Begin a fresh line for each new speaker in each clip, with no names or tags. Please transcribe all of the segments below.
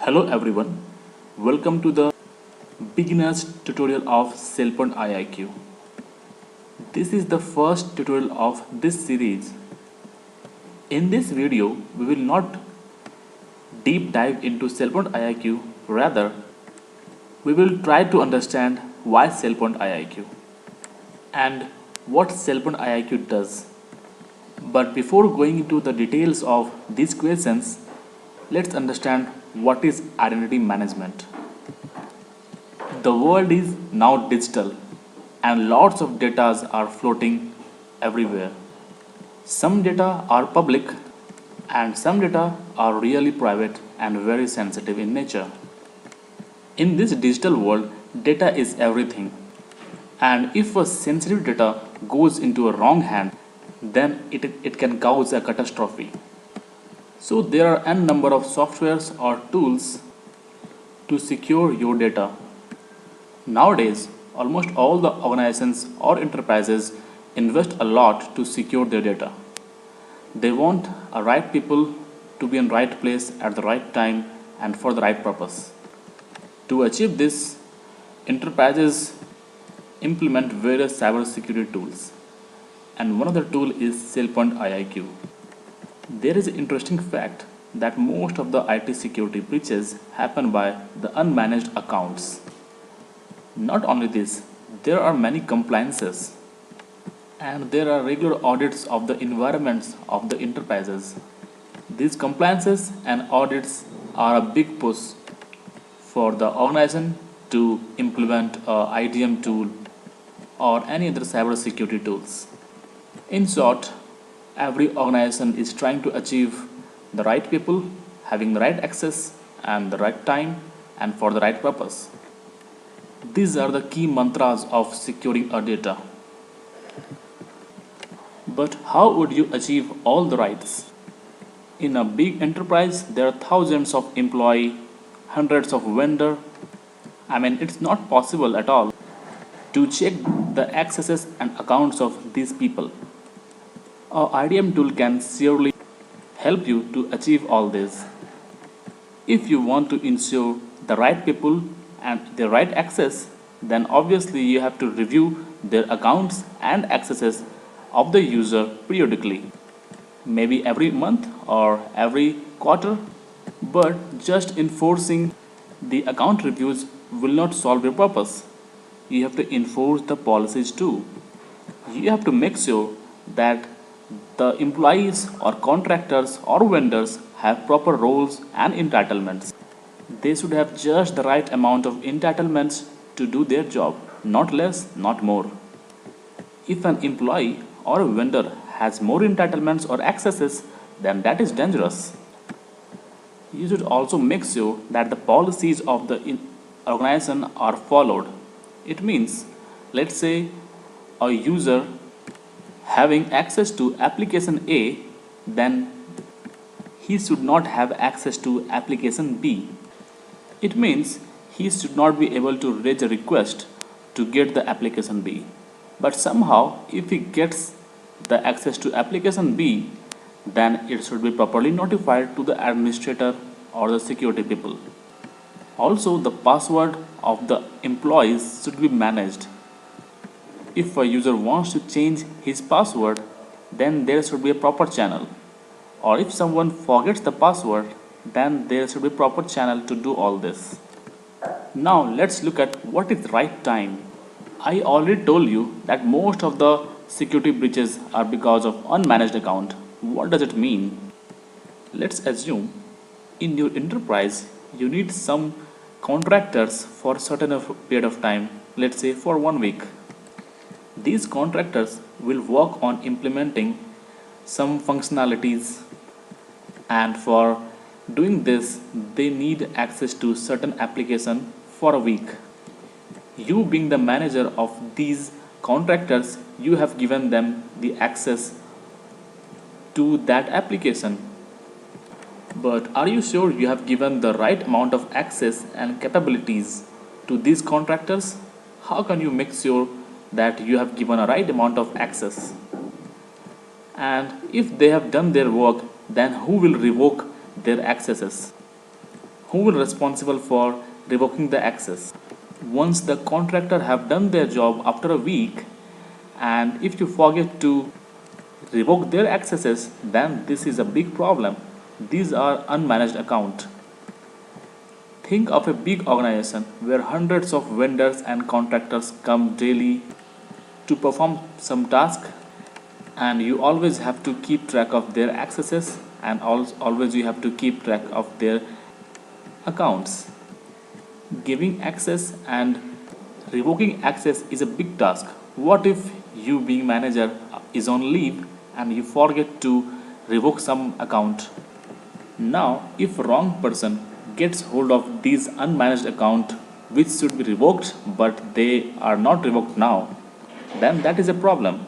Hello everyone, welcome to the beginner's tutorial of SailPoint IIQ. This is the first tutorial of this series. In this video, we will not deep dive into SailPoint IIQ, rather, we will try to understand why SailPoint IIQ and what SailPoint IIQ does. But before going into the details of these questions, let's understand what is identity management. The world is now digital and lots of data are floating everywhere. Some data are public and some data are really private and very sensitive in nature. In this digital world, data is everything, and if a sensitive data goes into a wrong hand, then it can cause a catastrophe. So there are n number of softwares or tools to secure your data. Nowadays, almost all the organizations or enterprises invest a lot to secure their data. They want a right people to be in right place at the right time and for the right purpose. To achieve this, enterprises implement various cybersecurity tools, and one of the tool is SailPoint IIQ. There is an interesting fact that most of the IT security breaches happen by the unmanaged accounts. Not only this, there are many compliances and there are regular audits of the environments of the enterprises. These compliances and audits are a big push for the organization to implement a IDM tool or any other cybersecurity tools. In short, every organization is trying to achieve the right people, having the right access and the right time and for the right purpose. These are the key mantras of securing our data. But how would you achieve all the rights? In a big enterprise, there are thousands of employees, hundreds of vendors. It's not possible at all to check the accesses and accounts of these people. Our IDM tool can surely help you to achieve all this. If you want to ensure the right people and the right access, then obviously you have to review their accounts and accesses of the user periodically, maybe every month or every quarter. But just enforcing the account reviews will not solve your purpose. You have to enforce the policies too. You have to make sure that the employees or contractors or vendors have proper roles and entitlements. They should have just the right amount of entitlements to do their job, not less, not more. If an employee or a vendor has more entitlements or accesses, then that is dangerous. You should also make sure that the policies of the organization are followed. It means, let's say, a user having access to application A, then he should not have access to application B. It means he should not be able to raise a request to get the application B. But somehow, if he gets the access to application B, then it should be properly notified to the administrator or the security people. Also, the password of the employees should be managed. If a user wants to change his password, then there should be a proper channel. Or if someone forgets the password, then there should be proper channel to do all this. Now let's look at what is right time. I already told you that most of the security breaches are because of unmanaged account. What does it mean? Let's assume in your enterprise you need some contractors for a certain period of time, let's say for 1 week. These contractors will work on implementing some functionalities, and for doing this they need access to certain application for a week. You being the manager of these contractors, you have given them the access to that application. But are you sure you have given the right amount of access and capabilities to these contractors? How can you make sure that you have given a right amount of access? And if they have done their work, then who will revoke their accesses? Who will responsible for revoking the access? Once the contractor have done their job after a week, and if you forget to revoke their accesses, then this is a big problem. These are unmanaged accounts. Think of a big organization where hundreds of vendors and contractors come daily to perform some task, and you always have to keep track of their accesses, and always you have to keep track of their accounts. Giving access and revoking access is a big task. What if you being manager is on leave and you forget to revoke some account? Now if wrong person gets hold of these unmanaged account which should be revoked but they are not revoked now, then that is a problem.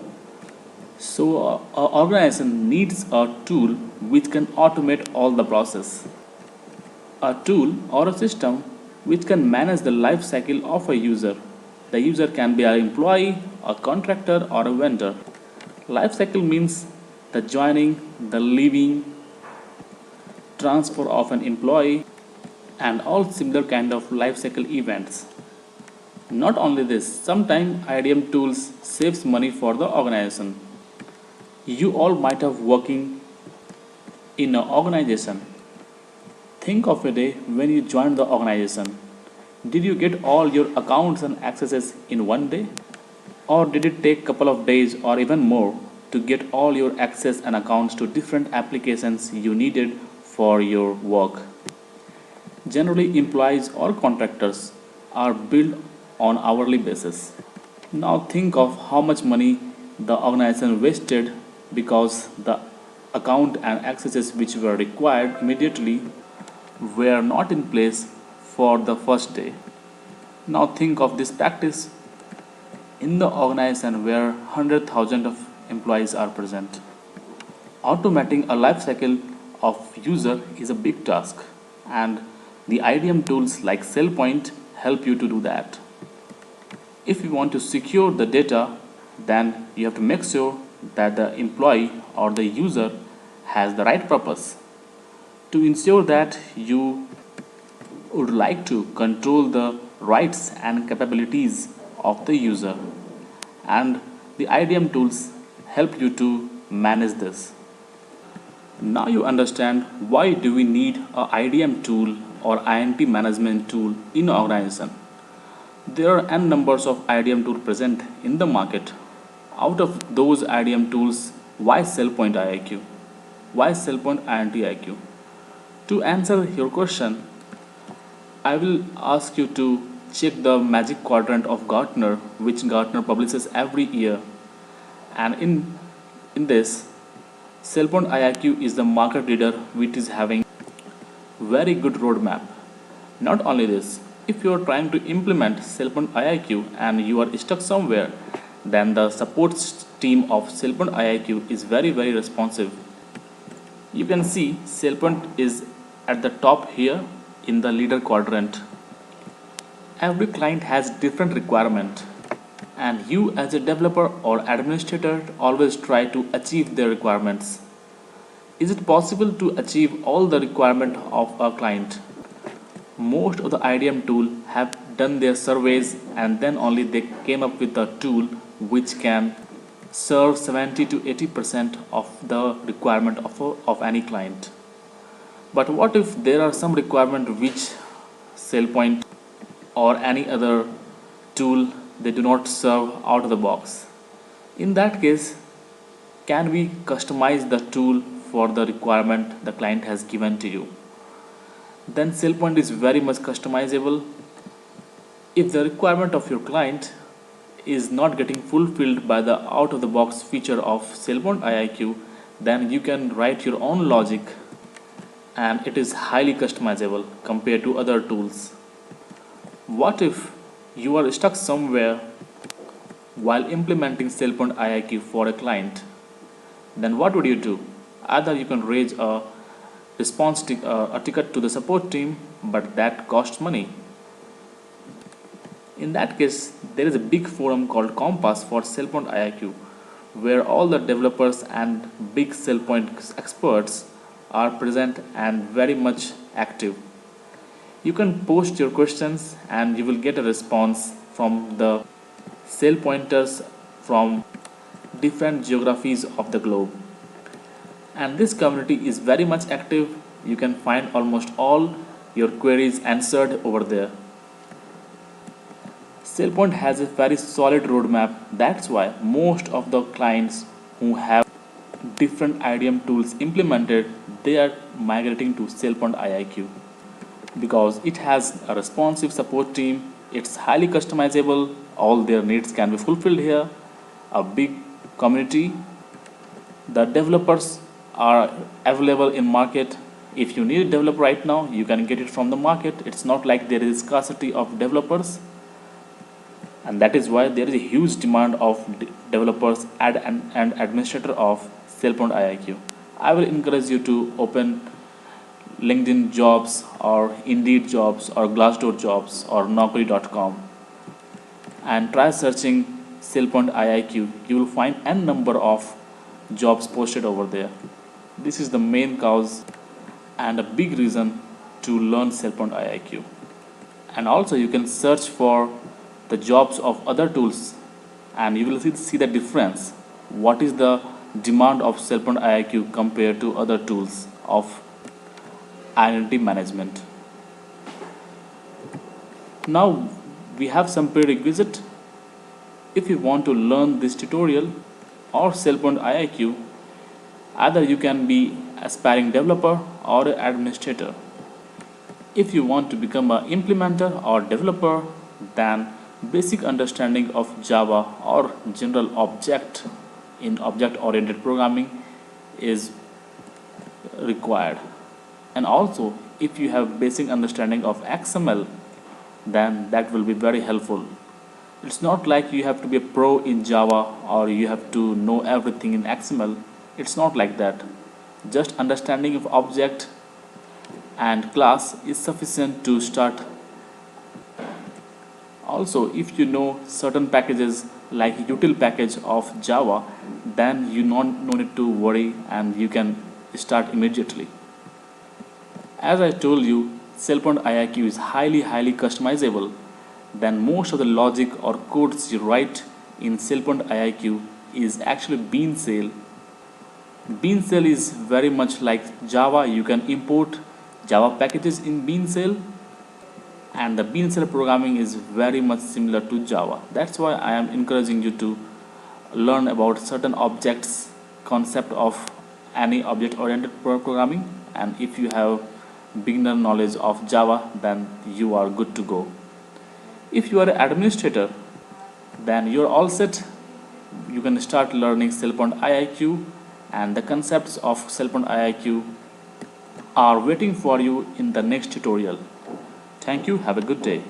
So a organization needs a tool which can automate all the process. A tool or a system which can manage the life cycle of a user. The user can be an employee, a contractor, or a vendor. Life cycle means the joining, the leaving, transfer of an employee, and all similar kind of life cycle events. Not only this, sometimes IDM tools saves money for the organization. You all might have working in an organization. Think of a day when you joined the organization. Did you get all your accounts and accesses in one day? Or did it take a couple of days or even more to get all your access and accounts to different applications you needed for your work? Generally, employees or contractors are billed on hourly basis. Now think of how much money the organization wasted because the account and accesses which were required immediately were not in place for the first day. Now think of this practice in the organization where 100,000 of employees are present. Automating a life cycle of user is a big task, and the IDM tools like SailPoint help you to do that. If you want to secure the data, then you have to make sure that the employee or the user has the right purpose. To ensure that, you would like to control the rights and capabilities of the user, and the IDM tools help you to manage this. Now you understand why do we need a IDM tool or INT management tool in an organization. There are n numbers of IDM tools present in the market. Out of those IDM tools, why SailPoint IIQ? Why SailPoint IdentityIQ? To answer your question, I will ask you to check the magic quadrant of Gartner, which Gartner publishes every year. And in this, SailPoint IIQ is the market leader which is having very good roadmap. Not only this, if you are trying to implement SailPoint IIQ and you are stuck somewhere, then the support team of SailPoint IIQ is very responsive. You can see SailPoint is at the top here in the leader quadrant. Every client has different requirement, and you as a developer or administrator always try to achieve their requirements. Is it possible to achieve all the requirement of a client? Most of the IDM tool have done their surveys and then only they came up with a tool which can serve 70 to 80% of the requirement of any client. But what if there are some requirement which SailPoint or any other tool they do not serve out of the box? In that case, can we customize the tool for the requirement the client has given to you? Then SailPoint is very much customizable. If the requirement of your client is not getting fulfilled by the out of the box feature of SailPoint IIQ, then you can write your own logic, and it is highly customizable compared to other tools. What if you are stuck somewhere while implementing SailPoint IIQ for a client? Then what would you do? Either you can raise a a ticket to the support team, but that costs money. In that case, there is a big forum called Compass for SailPoint IIQ, where all the developers and big SailPoint experts are present and very much active. You can post your questions and you will get a response from the SailPointers from different geographies of the globe. And this community is very much active. You can find almost all your queries answered over there. SailPoint has a very solid roadmap. That's why most of the clients who have different IDM tools implemented, they are migrating to SailPoint IIQ because it has a responsive support team. It's highly customizable. All their needs can be fulfilled here. A big community. The developers are available in market. If you need a developer right now, you can get it from the market. It's not like there is scarcity of developers, and that is why there is a huge demand of developers and administrator of SailPoint IIQ. I will encourage you to open LinkedIn jobs or Indeed jobs or Glassdoor jobs or Naukri.com and try searching SailPoint IIQ. You will find n number of jobs posted over there. This is the main cause and a big reason to learn SailPoint IIQ. And also you can search for the jobs of other tools and you will see the difference. What is the demand of SailPoint IIQ compared to other tools of identity management? Now we have some prerequisite. If you want to learn this tutorial or SailPoint IIQ, either you can be aspiring developer or administrator. If you want to become an implementer or developer, then basic understanding of Java or general object in object-oriented programming is required. And also, if you have basic understanding of XML, then that will be very helpful. It's not like you have to be a pro in Java or you have to know everything in XML. It's not like that. Just understanding of object and class is sufficient to start. Also, if you know certain packages like util package of Java, then you no need to worry and you can start immediately. As I told you, SailPoint IIQ is highly customizable. Then most of the logic or codes you write in SailPoint IIQ is actually bean shell. Bean shell is very much like Java. You can import Java packages in bean shell, and the bean shell programming is very much similar to Java. That's why I am encouraging you to learn about certain objects concept of any object oriented programming, and if you have beginner knowledge of Java, then you are good to go. If you are an administrator, then you're all set. You can start learning SailPoint IIQ, and the concepts of SailPoint IIQ are waiting for you in the next tutorial. Thank you. Have a good day.